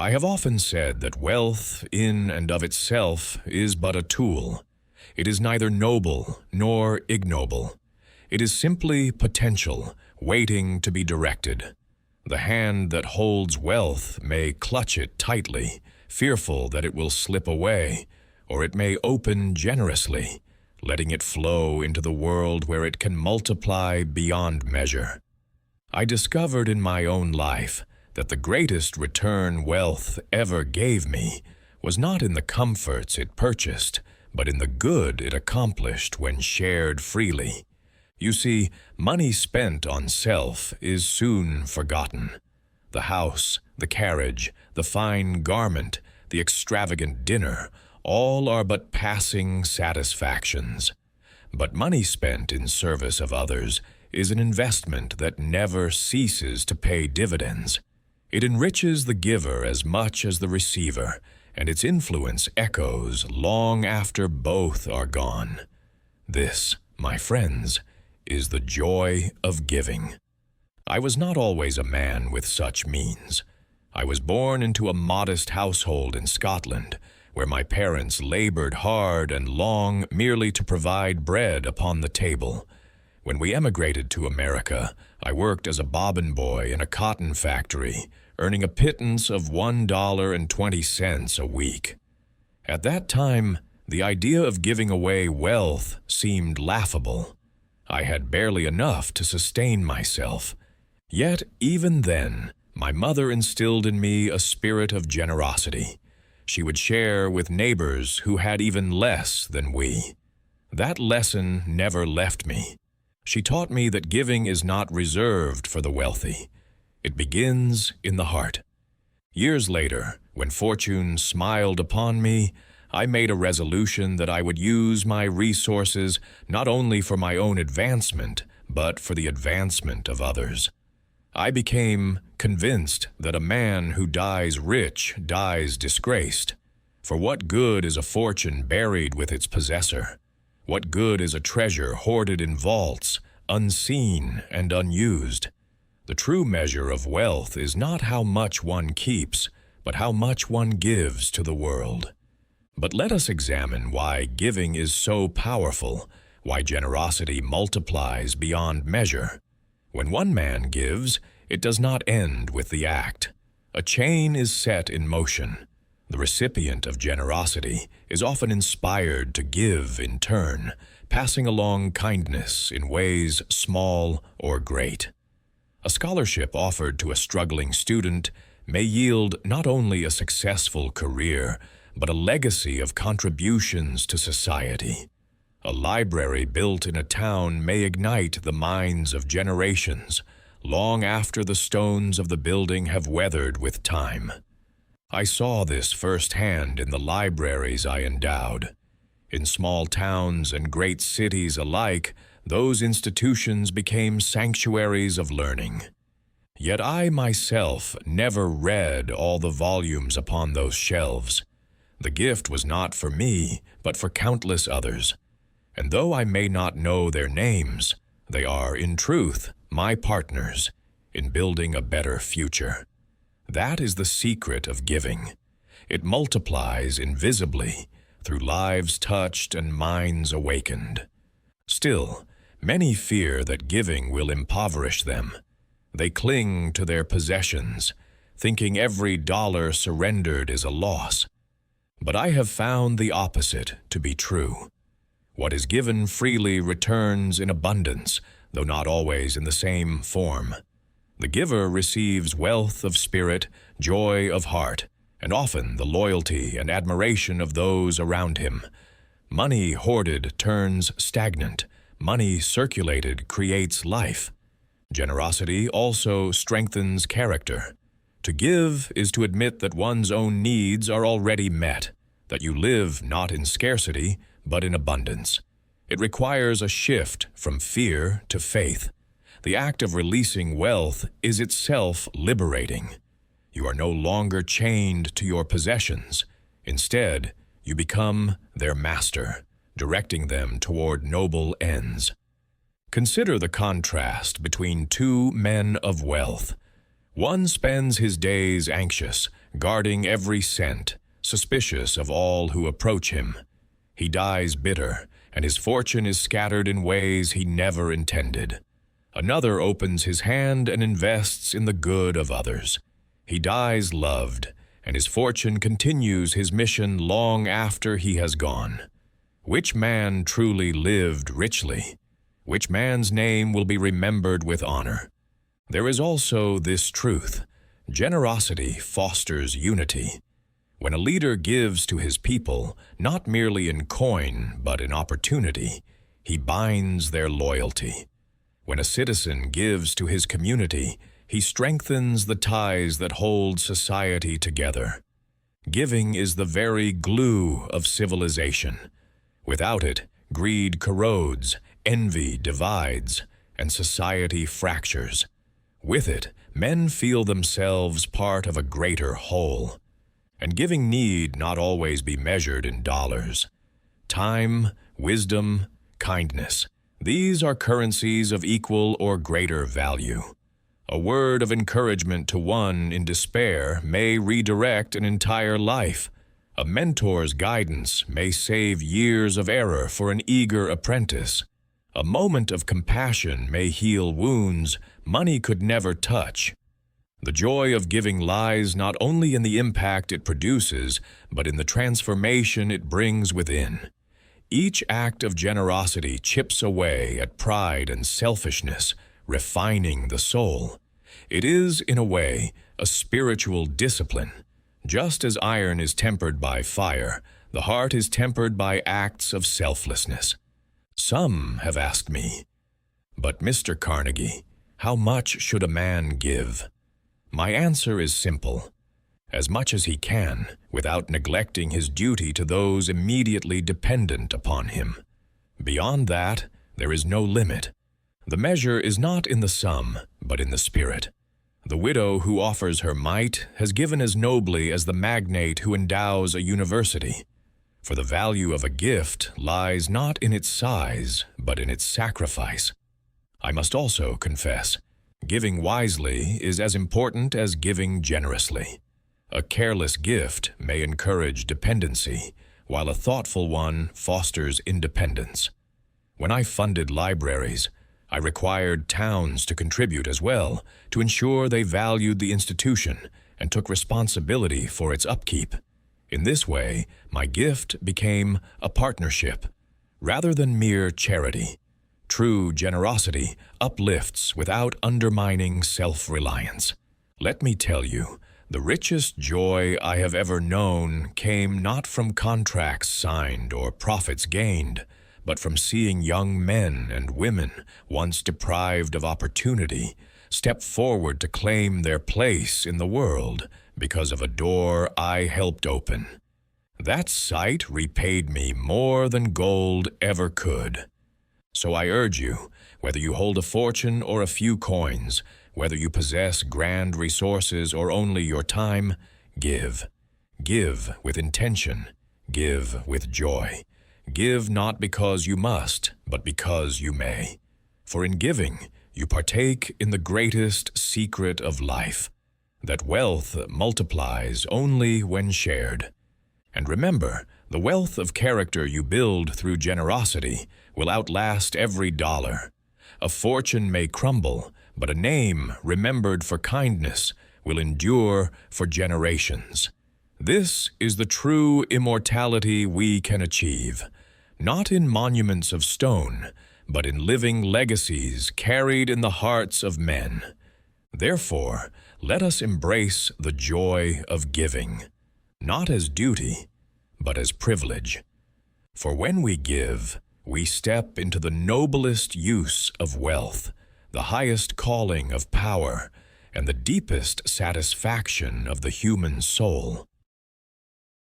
I have often said that wealth, in and of itself, is but a tool. It is neither noble nor ignoble. It is simply potential, waiting to be directed. The hand that holds wealth may clutch it tightly, fearful that it will slip away, or it may open generously, letting it flow into the world where it can multiply beyond measure. I discovered in my own life that the greatest return wealth ever gave me was not in the comforts it purchased, but in the good it accomplished when shared freely. You see, money spent on self is soon forgotten. The house, the carriage, the fine garment, the extravagant dinner, all are but passing satisfactions. But money spent in service of others is an investment that never ceases to pay dividends. It enriches the giver as much as the receiver, and its influence echoes long after both are gone. This, my friends, is the joy of giving. I was not always a man with such means. I was born into a modest household in Scotland, where my parents labored hard and long merely to provide bread upon the table. When we emigrated to America, I worked as a bobbin boy in a cotton factory, earning a pittance of $1.20 a week. At that time, the idea of giving away wealth seemed laughable. I had barely enough to sustain myself. Yet, even then, my mother instilled in me a spirit of generosity. She would share with neighbors who had even less than we. That lesson never left me. She taught me that giving is not reserved for the wealthy. It begins in the heart. Years later, when fortune smiled upon me, I made a resolution that I would use my resources not only for my own advancement, but for the advancement of others. I became convinced that a man who dies rich dies disgraced. For what good is a fortune buried with its possessor? What good is a treasure hoarded in vaults, unseen and unused? The true measure of wealth is not how much one keeps, but how much one gives to the world. But let us examine why giving is so powerful, why generosity multiplies beyond measure. When one man gives, it does not end with the act. A chain is set in motion. The recipient of generosity is often inspired to give in turn, passing along kindness in ways small or great. A scholarship offered to a struggling student may yield not only a successful career, but a legacy of contributions to society. A library built in a town may ignite the minds of generations, long after the stones of the building have weathered with time. I saw this firsthand in the libraries I endowed. In small towns and great cities alike, those institutions became sanctuaries of learning. Yet I myself never read all the volumes upon those shelves. The gift was not for me, but for countless others. And though I may not know their names, they are, in truth, my partners in building a better future. That is the secret of giving. It multiplies invisibly through lives touched and minds awakened. Still, many fear that giving will impoverish them. They cling to their possessions, thinking every dollar surrendered is a loss. But I have found the opposite to be true. What is given freely returns in abundance, though not always in the same form. The giver receives wealth of spirit, joy of heart, and often the loyalty and admiration of those around him. Money hoarded turns stagnant. Money circulated creates life. Generosity also strengthens character. To give is to admit that one's own needs are already met, that you live not in scarcity, but in abundance. It requires a shift from fear to faith. The act of releasing wealth is itself liberating. You are no longer chained to your possessions. Instead, you become their master, directing them toward noble ends. Consider the contrast between two men of wealth. One spends his days anxious, guarding every cent, suspicious of all who approach him. He dies bitter, and his fortune is scattered in ways he never intended. Another opens his hand and invests in the good of others. He dies loved, and his fortune continues his mission long after he has gone. Which man truly lived richly? Which man's name will be remembered with honor? There is also this truth: generosity fosters unity. When a leader gives to his people, not merely in coin but in opportunity, he binds their loyalty. When a citizen gives to his community, he strengthens the ties that hold society together. Giving is the very glue of civilization. Without it, greed corrodes, envy divides, and society fractures. With it, men feel themselves part of a greater whole. And giving need not always be measured in dollars. Time, wisdom, kindness, these are currencies of equal or greater value. A word of encouragement to one in despair may redirect an entire life. A mentor's guidance may save years of error for an eager apprentice. A moment of compassion may heal wounds money could never touch. The joy of giving lies not only in the impact it produces, but in the transformation it brings within. Each act of generosity chips away at pride and selfishness, refining the soul. It is, in a way, a spiritual discipline. Just as iron is tempered by fire, the heart is tempered by acts of selflessness. Some have asked me, "But Mr. Carnegie, how much should a man give?" My answer is simple: as much as he can, without neglecting his duty to those immediately dependent upon him. Beyond that, there is no limit. The measure is not in the sum, but in the spirit. The widow who offers her mite has given as nobly as the magnate who endows a university. For the value of a gift lies not in its size, but in its sacrifice. I must also confess, giving wisely is as important as giving generously. A careless gift may encourage dependency, while a thoughtful one fosters independence. When I funded libraries, I required towns to contribute as well, to ensure they valued the institution and took responsibility for its upkeep. In this way, my gift became a partnership, rather than mere charity. True generosity uplifts without undermining self-reliance. Let me tell you, the richest joy I have ever known came not from contracts signed or profits gained, but from seeing young men and women, once deprived of opportunity, step forward to claim their place in the world because of a door I helped open. That sight repaid me more than gold ever could. So I urge you, whether you hold a fortune or a few coins, whether you possess grand resources or only your time, give. Give with intention. Give with joy. Give not because you must, but because you may. For in giving, you partake in the greatest secret of life, that wealth multiplies only when shared. And remember, the wealth of character you build through generosity will outlast every dollar. A fortune may crumble, but a name remembered for kindness will endure for generations. This is the true immortality we can achieve, not in monuments of stone, but in living legacies carried in the hearts of men. Therefore, let us embrace the joy of giving, not as duty, but as privilege. For when we give, we step into the noblest use of wealth, the highest calling of power, and the deepest satisfaction of the human soul.